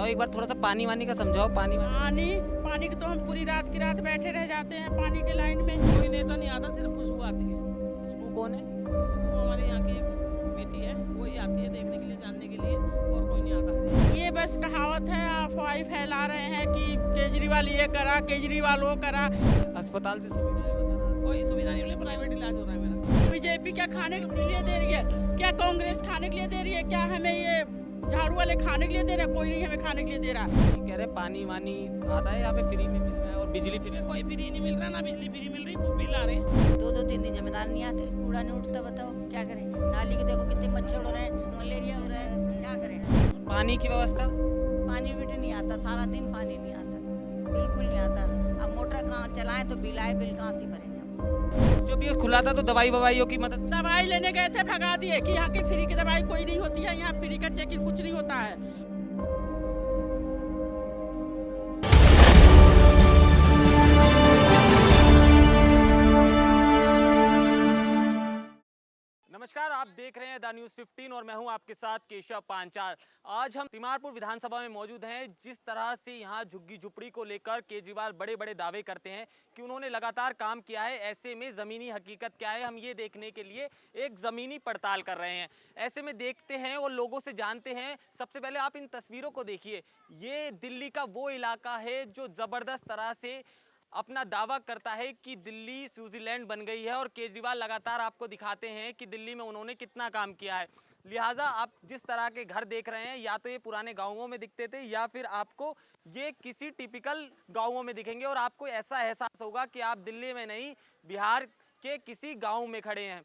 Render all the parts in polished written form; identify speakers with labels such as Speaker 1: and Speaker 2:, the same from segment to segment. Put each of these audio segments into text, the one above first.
Speaker 1: समझाओ एक बार, थोड़ा सा पानी वानी का समझाओ। पानी
Speaker 2: पानी पानी की तो हम पूरी रात की रात बैठे रह जाते हैं पानी की लाइन में।
Speaker 3: कोई नेता नहीं आता, सिर्फ खुशबू आती है।
Speaker 1: खुशबू कौन है?
Speaker 3: खुशबू हमारे यहाँ की एक बेटी है, वही आती है देखने के लिए, जानने के लिए, और कोई नहीं आता।
Speaker 2: ये बस कहावत है, अफवाह फैला रहे हैं कि केजरीवाल ये करा, केजरीवाल वो करा।
Speaker 1: अस्पताल से सुविधाएं वगैरह?
Speaker 3: कोई सुविधा नहीं मिली, प्राइवेट इलाज हो रहा है मेरा।
Speaker 2: बीजेपी क्या खाने के लिए दे रही है, क्या कांग्रेस खाने के लिए दे रही है, क्या हमें ये झाड़ू वाले खाने के लिए दे रहे हैं? कोई नहीं हमें खाने के लिए दे रहा।
Speaker 1: कह रहे पानी वानी आता है यहाँ पे फ्री में मिल रहा है और बिजली फ्री में।
Speaker 3: कोई फ्री नहीं मिल रहा, ना बिजली फ्री मिल रही, खूब बिल आ रहे हैं।
Speaker 4: 2-2 3 जिम्मेदार नहीं आते, कूड़ा नहीं उठता, बताओ क्या करें। नाली के देखो कितने मच्छर उड़ रहे हैं, मलेरिया हो रहा है, क्या करें।
Speaker 1: पानी की व्यवस्था?
Speaker 4: पानी भी नहीं आता, सारा दिन पानी नहीं आता, बिल्कुल नहीं आता। अब मोटर कहाँ चलाएं तो बिल आए, बिल कहाँ से भरेंगे।
Speaker 1: जब ये खुला था तो दवाई ववाइयों की मदद?
Speaker 2: दवाई लेने गए थे, भगा दिए कि यहाँ की फ्री की दवाई कोई नहीं होती है, यहाँ फ्री का चेकिंग कुछ नहीं होता है।
Speaker 1: नमस्कार, आप देख रहे हैं द न्यूज़ 15 और मैं हूं आपके साथ केशव पांचाल। आज हम तिमारपुर विधानसभा में मौजूद हैं। जिस तरह से यहां झुग्गी झुपड़ी को लेकर केजरीवाल बड़े बड़े दावे करते हैं कि उन्होंने लगातार काम किया है, ऐसे में ज़मीनी हकीकत क्या है, हम ये देखने के लिए एक ज़मीनी पड़ताल कर रहे हैं। ऐसे में देखते हैं और लोगों से जानते हैं। सबसे पहले आप इन तस्वीरों को देखिए। ये दिल्ली का वो इलाका है जो ज़बरदस्त तरह से अपना दावा करता है कि दिल्ली स्विट्जरलैंड बन गई है और केजरीवाल लगातार आपको दिखाते हैं कि दिल्ली में उन्होंने कितना काम किया है। लिहाजा आप जिस तरह के घर देख रहे हैं, या तो ये पुराने गांवों में दिखते थे या फिर आपको ये किसी टिपिकल गांवों में दिखेंगे और आपको ऐसा एहसास होगा कि आप दिल्ली में नहीं, बिहार के किसी गाँव में खड़े हैं।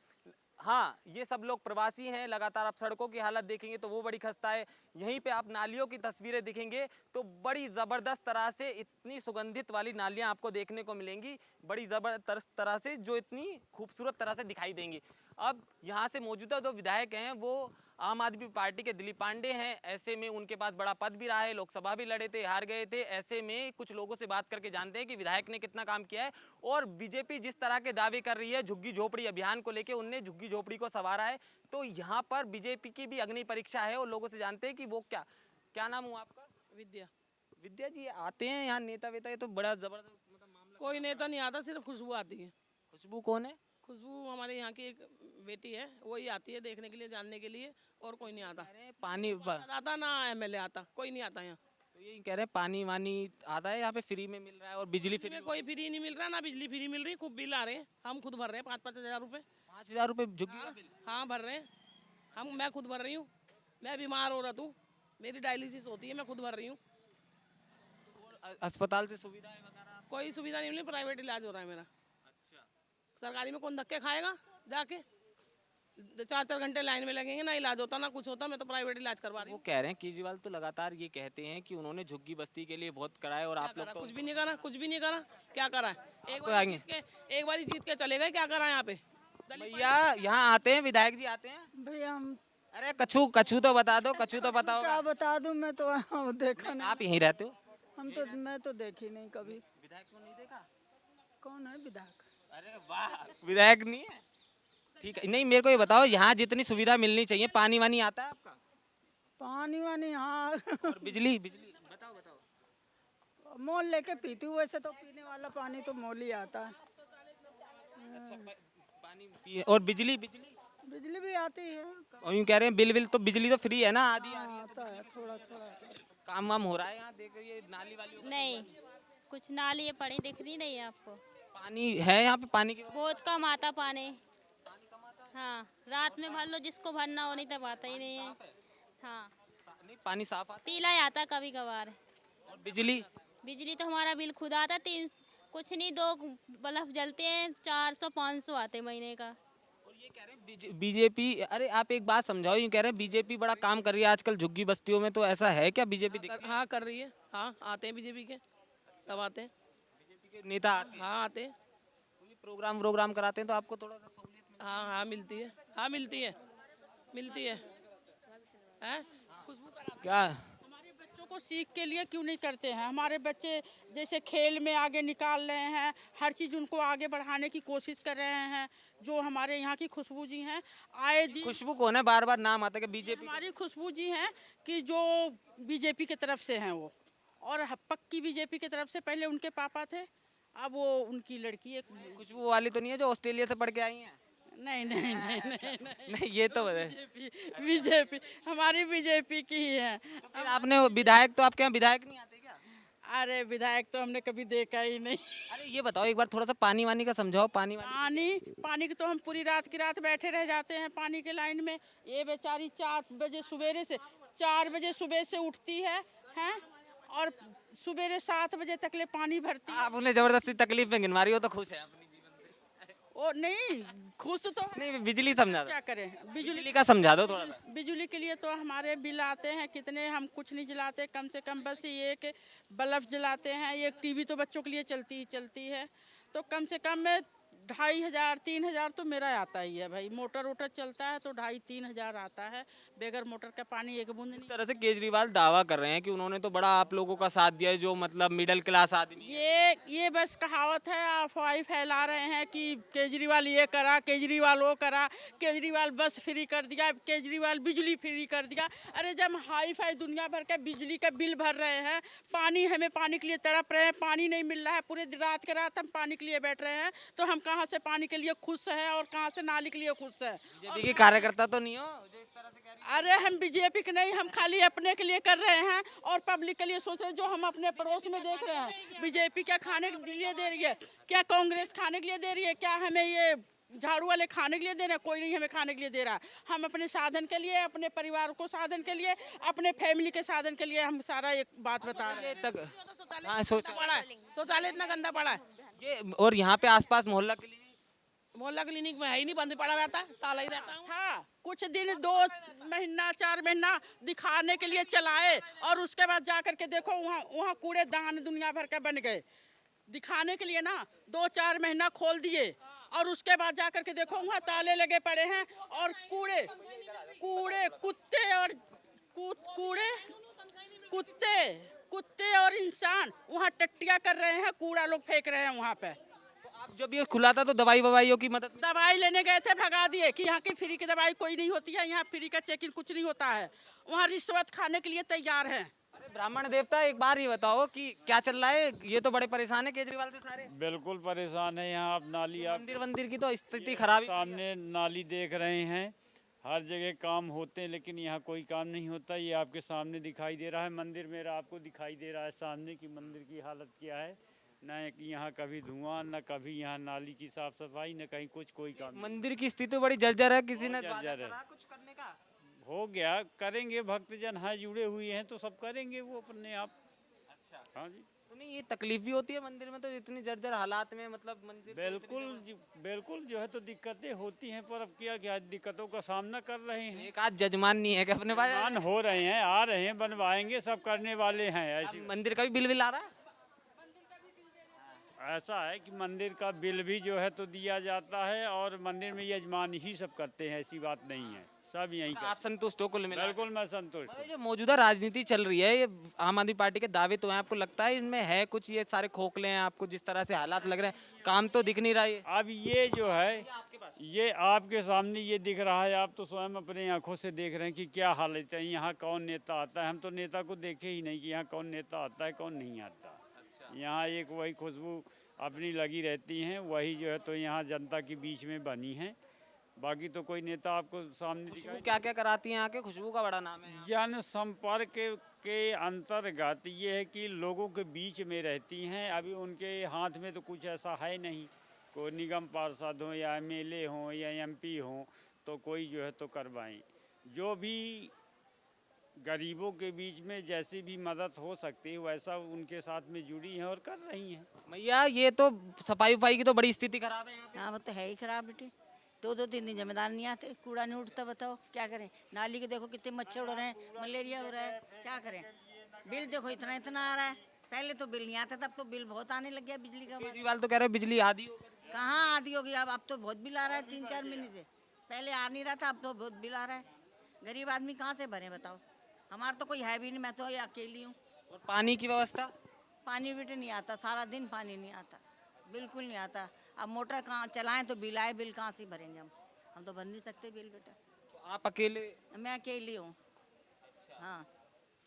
Speaker 1: हाँ, ये सब लोग प्रवासी हैं। लगातार आप सड़कों की हालत देखेंगे तो वो बड़ी खस्ता है। यहीं पे आप नालियों की तस्वीरें दिखेंगे तो बड़ी ज़बरदस्त तरह से इतनी सुगंधित वाली नालियाँ आपको देखने को मिलेंगी, बड़ी ज़बरदस्त तरह से, जो इतनी खूबसूरत तरह से दिखाई देंगी। अब यहाँ से मौजूदा जो विधायक हैं वो आम आदमी पार्टी के दिलीप पांडे हैं। ऐसे में उनके पास बड़ा पद भी रहा है, लोकसभा भी लड़े थे, हार गए थे। ऐसे में कुछ लोगों से बात करके जानते हैं कि विधायक ने कितना काम किया है। और बीजेपी जिस तरह के दावे कर रही है झुग्गी झोपड़ी अभियान को लेके, उनने झुग्गी झोपड़ी को संवारा है, तो यहाँ पर बीजेपी की भी अग्नि परीक्षा है और लोगों से जानते हैं कि वो क्या नाम हुआ आपका?
Speaker 3: विद्या।
Speaker 1: विद्या जी आते हैं यहाँ नेता वेता? ये तो बड़ा जबरदस्त मतलब मामला।
Speaker 3: कोई नेता नहीं आता, सिर्फ खुशबू आती है।
Speaker 1: खुशबू कौन है?
Speaker 3: खुशबू हमारे यहाँ की एक बेटी है, वही आती है देखने के लिए, जानने के लिए, और कोई नहीं आता।
Speaker 1: अरे पानी
Speaker 3: आता ना एमएलए आता, कोई नहीं आता यहाँ।
Speaker 1: तो ये कह रहे हैं पानी वानी आता है यहाँ पे फ्री में मिल रहा है और बिजली फ्री
Speaker 3: में कोई फ्री नहीं मिल रहा, ना बिजली फ्री मिल रही, खूब बिल आ रहे हैं। हम खुद भर रहे हैं 5-5 हज़ार रुपये।
Speaker 1: 5,000 रुपये झुग्गी का बिल?
Speaker 3: हाँ भर रहे हैं मैं खुद भर रही हूँ। मैं बीमार हो रहा हूँ, मेरी डायलिसिस होती है, मैं खुद भर रही हूँ।
Speaker 1: अस्पताल से सुविधाएं वगैरह?
Speaker 3: कोई सुविधा नहीं मिली, प्राइवेट इलाज हो रहा है मेरा।
Speaker 1: अच्छा।
Speaker 3: सरकारी में कौन धक्के खाएगा जाके? 4-4 घंटे लाइन में लगेंगे, ना इलाज होता ना कुछ होता। मैं तो प्राइवेट इलाज करवा रही
Speaker 1: वो
Speaker 3: हूँ।
Speaker 1: कह रहे हैं केजरीवाल तो लगातार ये कहते हैं कि उन्होंने झुग्गी बस्ती के लिए बहुत करा है और आप लोग तो
Speaker 3: कुछ भी नहीं करा, कुछ भी नहीं करा। क्या करा है? एक बार जीत के चले गए, क्या करा यहाँ पे?
Speaker 1: भैया यहाँ आते हैं, विधायक जी आते हैं
Speaker 2: भैया हम
Speaker 1: अरे कछू कछू तो बता दो, कछू तो बताओ।
Speaker 2: क्या बता दूं, मैं तो देखा नहीं।
Speaker 1: आप यहीं रहते हो?
Speaker 2: मैं तो देखी नहीं कभी।
Speaker 1: विधायक को नहीं देखा?
Speaker 2: कौन है विधायक?
Speaker 1: अरे वाह, विधायक नहीं है? ठीक है। नहीं, मेरे को ये बताओ, यहाँ जितनी सुविधा मिलनी चाहिए, पानी वानी आता है आपका?
Speaker 2: पानी वानी हाँ।
Speaker 1: और बिजली बिजली बताओ बताओ।
Speaker 2: मोल लेके पीती हूँ, वैसे तो पीने वाला पानी तो मोल ही आता है।
Speaker 1: अच्छा, पानी और बिजली बिजली
Speaker 2: बिजली भी आती है।
Speaker 1: और यूँ कह रहे हैं बिल बिल तो बिजली तो फ्री है ना, आधी आ रही है।
Speaker 2: आता है थोड़ा थोड़ा।
Speaker 1: काम वाम हो रहा है यहाँ? देख रही है नाली वाली?
Speaker 5: नहीं, कुछ नाली पड़ी दिख रही नहीं है आपको?
Speaker 1: पानी है यहाँ पे? पानी की
Speaker 5: बहुत कम आता पानी। हाँ, रात में भर लो, जिसको भरना हो, नहीं तब आता ही नहीं है। हाँ,
Speaker 1: नहीं, पानी साफ आता
Speaker 5: पीला ही आता कभी कभार।
Speaker 1: है। और बिजली?
Speaker 5: बिजली तो हमारा बिल खुद आता, 3 कुछ नहीं, 2 बल्ब जलते हैं, 400-500 आते महीने का।
Speaker 1: और ये कह रहे हैं बीजेपी, अरे आप एक बात समझाओ, ये कह रहे हैं बीजेपी बड़ा काम कर रही है आजकल झुग्गी बस्तियों में, तो ऐसा है क्या? बीजेपी
Speaker 3: हाँ कर रही है। हाँ आते हैं बीजेपी के, सब आते हैं।
Speaker 1: बीजेपी के नेता आते हैं?
Speaker 3: हाँ आते हैं।
Speaker 1: कोई प्रोग्राम कराते हैं तो आपको थोड़ा सा सहूलियत
Speaker 3: हाँ मिलती है। हाँ मिलती है, मिलती है। हैं? खुशबू
Speaker 1: क्या?
Speaker 2: हमारे बच्चों को सीख के लिए क्यों नहीं करते हैं? हमारे बच्चे जैसे खेल में आगे निकाल रहे हैं, हर चीज़ उनको आगे बढ़ाने की कोशिश कर रहे हैं। जो हमारे यहाँ की खुशबू जी हैं, आए दिन
Speaker 1: खुशबू कौन है? बार बार नाम आता है कि बीजेपी।
Speaker 2: हमारी खुशबू जी हैं कि जो बीजेपी की तरफ से हैं वो, और पक्की बीजेपी की तरफ से। पहले उनके पापा थे, अब वो उनकी लड़की एक।
Speaker 1: खुशबू वाली तो नहीं है जो ऑस्ट्रेलिया से पढ़ के आई हैं?
Speaker 2: नहीं नहीं नहीं नहीं नहीं,
Speaker 1: नहीं, ये तो है।
Speaker 2: बीजेपी हमारी बीजेपी की ही है।
Speaker 1: फिर आपने विधायक, तो आपके यहाँ विधायक नहीं आते क्या?
Speaker 2: अरे विधायक तो हमने कभी देखा ही नहीं।
Speaker 1: अरे ये बताओ एक बार, थोड़ा सा पानी वानी का समझाओ। पानी वानी
Speaker 2: पानी की तो हम पूरी रात की रात बैठे रह जाते हैं पानी के लाइन में। ये बेचारी 4 बजे सवेरे से 4 बजे सुबह से उठती है हैं, और सवेरे 7 बजे तक ले पानी भरती है।
Speaker 1: आप उन्हें जबरदस्ती तकलीफ में गिनवा रही हो, तो खुश है अपनी जीवन से?
Speaker 2: ओ नहीं, खुश तो है।
Speaker 1: नहीं, बिजली समझा दो।
Speaker 2: क्या करें?
Speaker 1: बिजली का समझा दो थोड़ा सा।
Speaker 2: बिजली के लिए तो हमारे बिल आते हैं कितने, हम कुछ नहीं जलाते। कम से कम बस ये एक बल्ब जलाते हैं। एक टीवी तो बच्चों के लिए चलती है, तो कम से कम 2,500 3,000 तो मेरा आता ही है भाई। मोटर वोटर चलता है तो 2,500-3,000 आता है। बगैर मोटर का पानी एक बूंद नहीं।
Speaker 1: इस तरह से केजरीवाल दावा कर रहे हैं कि उन्होंने तो बड़ा आप लोगों का साथ दिया है, जो मतलब मिडिल क्लास आदमी है।
Speaker 2: ये बस कहावत है, अफवाह फैला रहे हैं कि केजरीवाल ये करा, केजरीवाल वो करा, केजरीवाल बस फ्री कर दिया, केजरीवाल बिजली फ्री कर दिया। अरे जब हाई फाई दुनिया भर के बिजली का बिल भर रहे हैं, हमें पानी के लिए तड़प रहे हैं, पानी नहीं मिल रहा है, पूरे रात के रात हम पानी के लिए बैठ रहे हैं, तो हम कहाँ से पानी के लिए खुश है और कहाँ से नाली के लिए खुश है?
Speaker 1: बीजेपी के कार्यकर्ता तो नहीं हो जो इस तरह से कह रही
Speaker 2: अरे हम बीजेपी के नहीं, हम खाली अपने के लिए कर रहे हैं और पब्लिक के लिए सोच रहे हैं। जो हम अपने पड़ोस में देख रहे हैं, बीजेपी क्या खाने के लिए दे रही है? क्या कांग्रेस खाने के लिए दे रही है? क्या हमें ये झाड़ू वाले खाने के लिए दे रहे हैं? कोई नहीं हमें खाने के लिए दे रहा। हम अपने साधन के लिए, अपने परिवार को साधन के लिए, अपने फैमिली के साधन के लिए हम सारा एक बात बता रहे हैं।
Speaker 1: तक हाँ,
Speaker 3: शौचालय इतना गंदा पड़ा है।
Speaker 1: ये और यहाँ पे आसपास
Speaker 3: मोहल्ला क्लिनिक में है ही नहीं, बंद पड़ा रहता है, ताला ही रहता है।
Speaker 2: था कुछ दिन 2 महीना 4 महीना दिखाने के लिए चलाए, और उसके बाद जा करके देखो वहाँ कूड़ेदान दुनिया भर के बन गए। दिखाने के लिए ना 2-4 महीना खोल दिए, और उसके बाद जा करके देखो वहाँ ताले लगे पड़े हैं, और कूड़े कुत्ते और इंसान वहाँ टट्टियाँ कर रहे हैं, कूड़ा लोग फेंक रहे हैं वहाँ पे।
Speaker 1: आप जब ये खुला था तो दवाइयों की मदद
Speaker 2: दवाई लेने गए थे, भगा दिए कि यहाँ की फ्री की दवाई कोई नहीं होती है, यहाँ फ्री का चेकिंग कुछ नहीं होता है। वहाँ रिश्वत खाने के लिए तैयार हैं।
Speaker 1: अरे ब्राह्मण देवता, एक बार ये बताओ कि क्या चल रहा है? ये तो बड़े परेशान है केजरीवाल से सारे।
Speaker 6: बिल्कुल परेशान है। यहाँ आप नाली, आप
Speaker 1: मंदिर की तो स्थिति खराब है।
Speaker 6: सामने नाली देख रहे हैं, हर जगह काम होते हैं लेकिन यहाँ कोई काम नहीं होता। ये आपके सामने दिखाई दे रहा है, मंदिर मेरा आपको दिखाई दे रहा है सामने की मंदिर की हालत क्या है। न यहाँ कभी धुआं, न कभी यहाँ नाली की साफ सफाई, न कहीं कोई काम नहीं।
Speaker 1: मंदिर की स्थिति बड़ी जर्जर है। किसी ने
Speaker 6: जर्जर है।
Speaker 1: करा कुछ करने का?
Speaker 6: हो गया, करेंगे, भक्तजन हाँ जुड़े हुए हैं तो सब करेंगे वो अपने आप।
Speaker 1: अच्छा,
Speaker 6: हाँ जी।
Speaker 1: तो नहीं, ये तकलीफ भी होती है मंदिर में तो इतनी जर्जर हालात में, मतलब मंदिर
Speaker 6: बिल्कुल जो है तो दिक्कतें होती हैं, पर अब क्या दिक्कतों का सामना कर रहे हैं।
Speaker 1: एक आध जजमान नहीं है कि अपने पास?
Speaker 6: जजमान हो रहे हैं, आ रहे हैं, बनवाएंगे, सब करने वाले हैं। ऐसी
Speaker 1: मंदिर का भी बिल आ रहा है?
Speaker 6: ऐसा है कि मंदिर का बिल भी जो है तो दिया जाता है, और मंदिर में यजमान ही सब करते हैं, ऐसी बात नहीं है, सब यहीं
Speaker 1: आप संतुष्ट हो कुल मिला?
Speaker 6: बिल्कुल मैं संतुष्ट हूँ।
Speaker 1: जो मौजूदा राजनीति चल रही है, ये आम आदमी पार्टी के दावे तो हैं, आपको लगता है इनमें है कुछ? ये सारे खोखले हैं आपको जिस तरह से हालात लग रहे हैं, काम तो दिख नहीं रहा है।
Speaker 6: अब ये जो है ये आपके सामने ये दिख रहा है, आप तो स्वयं अपने आंखों से देख रहे हैं कि क्या हालत है, यहाँ कौन नेता आता है। हम तो नेता को देखे ही नहीं कि यहाँ कौन नेता आता है कौन नहीं आता। यहाँ एक वही खुशबू अपनी लगी रहती हैं, वही जो है तो यहाँ जनता के बीच में बनी है, बाकी तो कोई नेता आपको सामने दिखाई।
Speaker 1: क्या क्या कराती हैं आके? खुशबू का बड़ा नाम है।
Speaker 6: जन संपर्क के अंतर्गत ये है कि लोगों के बीच में रहती हैं। अभी उनके हाथ में तो कुछ ऐसा है नहीं, कोई निगम पार्षद हो या MLA हो या MP हो तो कोई जो है तो करवाएं। जो भी गरीबों के बीच में जैसी भी मदद हो सकती है वैसा उनके साथ में जुड़ी हैं और कर रही हैं।
Speaker 1: भैया ये तो सफाई वफाई की तो बड़ी स्थिति खराब है यहाँ पे।
Speaker 4: हाँ वो तो है ही खराब बेटे। 2-2 3 दिन जिम्मेदार नहीं आते, कूड़ा नहीं उठता, बताओ क्या करें? नाली के देखो कितने मच्छर उड़ रहे हैं, मलेरिया हो रहा है, क्या करें? बिल देखो इतना आ रहा है, पहले तो बिल नहीं आता था, अब तो बिल बहुत आने लग गया बिजली का।
Speaker 1: केजरीवाल तो कह रहे हैं बिजली आधी हो गई।
Speaker 4: कहाँ आधी होगी? अब तो बहुत बिल आ रहा है 3-4 महीने से, पहले आ नहीं रहा था, अब तो बहुत बिल आ रहा है। गरीब आदमी कहाँ से भरे बताओ? हमारा तो कोई है भी नहीं, मैं तो अकेली हूँ।
Speaker 1: और पानी की व्यवस्था?
Speaker 4: पानी बेटे नहीं आता, सारा दिन पानी नहीं आता, बिल्कुल नहीं आता। अब मोटर कहाँ चलाएं तो बिल आए, बिल कहाँ से भरेंगे हम तो भर नहीं सकते बिल बेटा।
Speaker 1: तो आप अकेले?
Speaker 4: मैं अकेली हूँ। हाँ,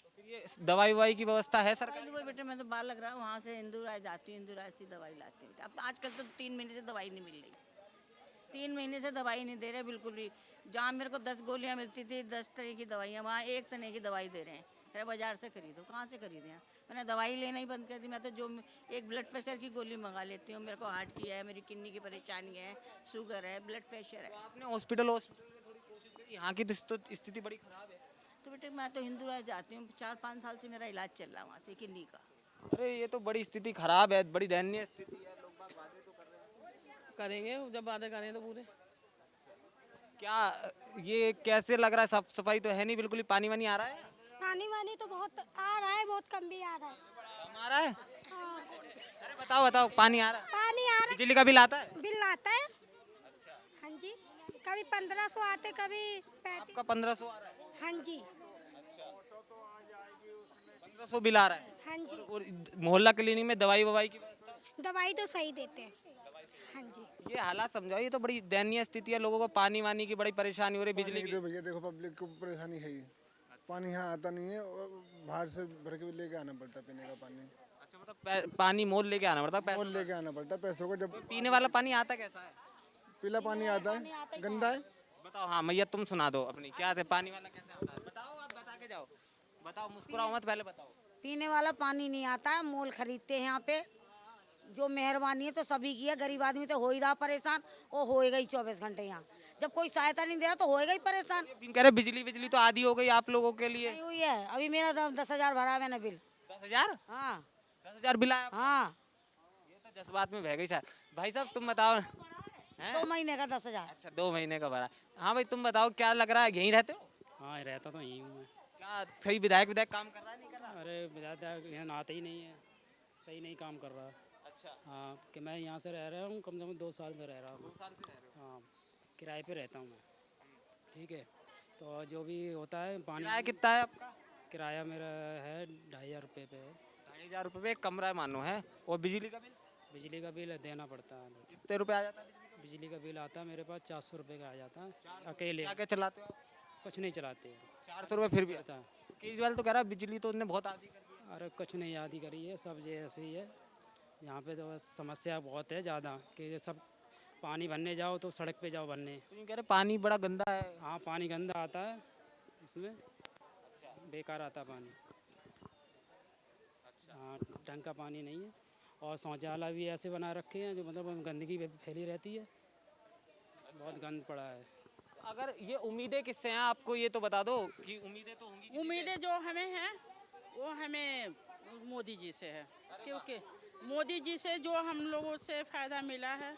Speaker 1: तो फिर ये दवाई ववाई की व्यवस्था है सरकार?
Speaker 4: दवाई बेटे मैं तो बाल लग रहा हूँ, वहाँ से इंदौर जाती हूँ, इंदौर से दवाई लाती हूँ। अब आजकल तो 3 महीने से दवाई नहीं मिल रही, 3 महीने से दवाई नहीं दे रहे बिल्कुल भी। जहाँ मेरे को 10 गोलियाँ मिलती थी, 10 तरह की दवाइयाँ, वहाँ 1 तरह की दवाई दे रहे हैं। फिर बाजार से खरीदो, कहाँ से खरीदें? मैंने दवाई लेना ही बंद कर दी। मैं तो जो एक ब्लड प्रेशर की गोली मंगा लेती हूँ। मेरे को हार्ट की है, मेरी किडनी की परेशानी है, शुगर है, ब्लड प्रेशर है।
Speaker 1: तो आपने हॉस्पिटल में थोड़ी कोशिश करी? यहाँ की तो स्थिति बड़ी खराब है।
Speaker 4: तो बेटे मैं तो हिंदू जाती हूँ, 4-5 साल से मेरा इलाज चल रहा है वहाँ से किडनी का।
Speaker 1: अरे ये तो बड़ी स्थिति खराब है, बड़ी दयनीय स्थिति है। लोग बाग वादे तो कर रहे हैं।
Speaker 3: करेंगे, जब वादे करें तो पूरे।
Speaker 1: क्या ये कैसे लग रहा है? साफ सफाई तो है नहीं बिल्कुल ही, पानी वानी आ रहा है?
Speaker 7: पानी वानी तो बहुत आ रहा है, बहुत कम भी आ रहा है।
Speaker 1: कम आ रहा है?
Speaker 7: हाँ,
Speaker 1: अरे बताओ बताओ, पानी आ रहा है?
Speaker 7: पानी आ रहा
Speaker 1: बिजली का बिल आता है?
Speaker 7: है, बिल आता है। हाँ जी, कभी 1500 आते, कभी 35।
Speaker 1: आपका 1500 आ रहा है?
Speaker 7: हाँ जी,
Speaker 1: 1500 बिल आ रहा है?
Speaker 7: हाँ जी,
Speaker 1: और मोहल्ला क्लिनिक में दवाई ववाई की व्यवस्था?
Speaker 7: दवाई तो सही देते हैं। हाँ जी,
Speaker 1: ये हालात समझाओ, ये तो बड़ी दयनीय स्थिति है। लोगों को पानी वानी की बड़ी परेशानी हो रही है, बिजली की।
Speaker 8: तो भैया देखो पब्लिक को परेशानी है ही, पानी यहाँ आता नहीं है और बाहर से भर के लेके आना पड़ता है पीने का पानी।
Speaker 1: अच्छा, मतलब पानी मोल लेके आना पड़ता है?
Speaker 8: और लेके आना पड़ता है पैसों को। जब
Speaker 1: पीने वाला पानी आता कैसा है?
Speaker 8: पीला पानी आता है, गंदा है।
Speaker 1: बताओ। हाँ मैया, तुम सुना दो अपनी, क्या है पानी वाला कैसे आता है? बताओ, आप बता के जाओ। बताओ, मुस्कुराओ मत, पहले बताओ।
Speaker 9: पीने वाला पानी नहीं आता है, मोल खरीदते हैं यहाँ पे। जो मेहरबानी है तो सभी की है, गरीब आदमी तो हो ही रहा परेशान, और होएगा ही 24 घंटे यहाँ। जब कोई सहायता नहीं दे रहा तो होएगा ही परेशान।
Speaker 1: कह रहे बिजली तो आधी हो गई आप लोगों के लिए।
Speaker 9: नहीं हुई है, अभी मेरा 10,000 भरा है मैंने बिल।
Speaker 1: 10,000?
Speaker 9: हाँ
Speaker 1: 10,000 बिल आया?
Speaker 9: हाँ,
Speaker 1: ये तो जज्बात में बह गई शायद। भाई साहब तुम बताओ। हैं?
Speaker 9: 2 महीने का 10,000।
Speaker 1: अच्छा, 2 महीने का भरा। हाँ भाई, तुम बताओ, क्या लग रहा है, यहीं रहते हो?
Speaker 10: हाँ रहता तो यहीं हूँ मैं।
Speaker 1: क्या सही विधायक काम कर रहा है, नहीं कर रहा?
Speaker 10: अरे विधायक यहाँ आते ही नहीं है, सही नहीं काम कर रहा।
Speaker 1: अच्छा,
Speaker 10: हाँ कि मैं यहाँ से रह रहा हूँ, कम से कम 2 साल से रह रहा
Speaker 1: 2
Speaker 10: हूँ।
Speaker 1: साल से रह रहे हो?
Speaker 10: हाँ, किराए पे रहता हूँ मैं। ठीक है, तो जो भी होता है पानी।
Speaker 1: किराया कितना है आपका?
Speaker 10: किराया मेरा है 2,500 रुपये पे है।
Speaker 1: 2,500 रुपये एक कमरा है मानो है। और बिजली का बिल
Speaker 10: बिजली का बिल देना पड़ता है।
Speaker 1: कितने रुपए आ जाता है?
Speaker 10: बिजली का बिल आता है मेरे पास 400 रुपये का आ जाता है अकेले।
Speaker 1: क्या क्या चलाते हो आप?
Speaker 10: कुछ नहीं चलाते हैं।
Speaker 1: 400 रुपये फिर भी आता
Speaker 10: आता
Speaker 1: है। केजरीवाल तो कह रहा है बिजली तो उन्होंने बहुत आदी कर दी।
Speaker 10: अरे कुछ नहीं याद ही करी है, सब ये ऐसे ही है। यहाँ पे तो बस समस्या बहुत है ज़्यादा, कि ये सब पानी भरने जाओ तो सड़क पे जाओ भरने।
Speaker 1: तो ये कह रहे पानी बड़ा गंदा है।
Speaker 10: हाँ पानी गंदा आता है इसमें, बेकार आता पानी। हाँ ढंग का पानी नहीं है, और शौचालय भी ऐसे बना रखे हैं जो मतलब गंदगी फैली रहती है, बहुत गंद पड़ा है।
Speaker 1: अगर ये उम्मीदें किससे हैं आपको ये तो बता दो, कि उम्मीदें तो होंगी।
Speaker 2: उम्मीदें जो हमें हैं वो हमें मोदी जी से है, क्योंकि मोदी जी से जो हम लोगों से फ़ायदा मिला है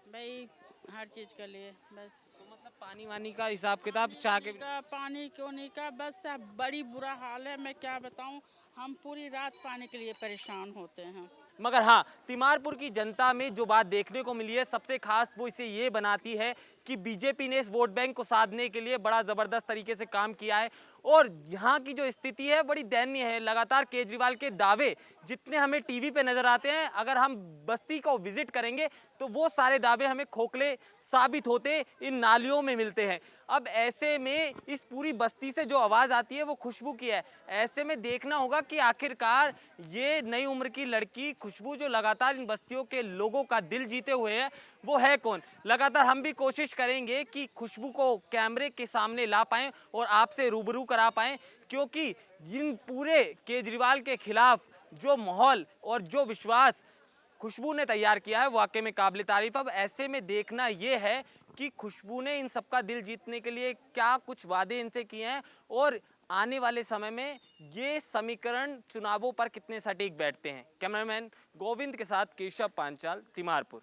Speaker 2: भाई, हर चीज़ के लिए। बस
Speaker 1: तो मतलब पानी वानी का हिसाब किताब चाह के
Speaker 2: का पानी क्यों नहीं का, बस अब बड़ी बुरा हाल है। मैं क्या बताऊं, हम पूरी रात पानी के लिए परेशान होते हैं।
Speaker 1: मगर हाँ, तिमारपुर की जनता में जो बात देखने को मिली है सबसे खास वो इसे ये बनाती है कि बीजेपी ने इस वोट बैंक को साधने के लिए बड़ा ज़बरदस्त तरीके से काम किया है, और यहाँ की जो स्थिति है बड़ी दयनीय है। लगातार केजरीवाल के दावे जितने हमें टीवी पे नजर आते हैं, अगर हम बस्ती को विजिट करेंगे तो वो सारे दावे हमें खोखले साबित होते इन नालियों में मिलते हैं। अब ऐसे में इस पूरी बस्ती से जो आवाज़ आती है वो खुशबू की है। ऐसे में देखना होगा कि आखिरकार ये नई उम्र की लड़की खुशबू जो लगातार इन बस्तियों के लोगों का दिल जीते हुए है, वो है कौन। लगातार हम भी कोशिश करेंगे कि खुशबू को कैमरे के सामने ला पाएं और आपसे रूबरू करा पाएं, क्योंकि इन पूरे केजरीवाल के खिलाफ जो माहौल और जो विश्वास खुशबू ने तैयार किया है वाकई में काबिल तारीफ। अब ऐसे में देखना ये है कि खुशबू ने इन सबका दिल जीतने के लिए क्या कुछ वादे इनसे किए हैं, और आने वाले समय में ये समीकरण चुनावों पर कितने सटीक बैठते हैं। कैमरामैन गोविंद के साथ केशव पांचाल, तिमारपुर।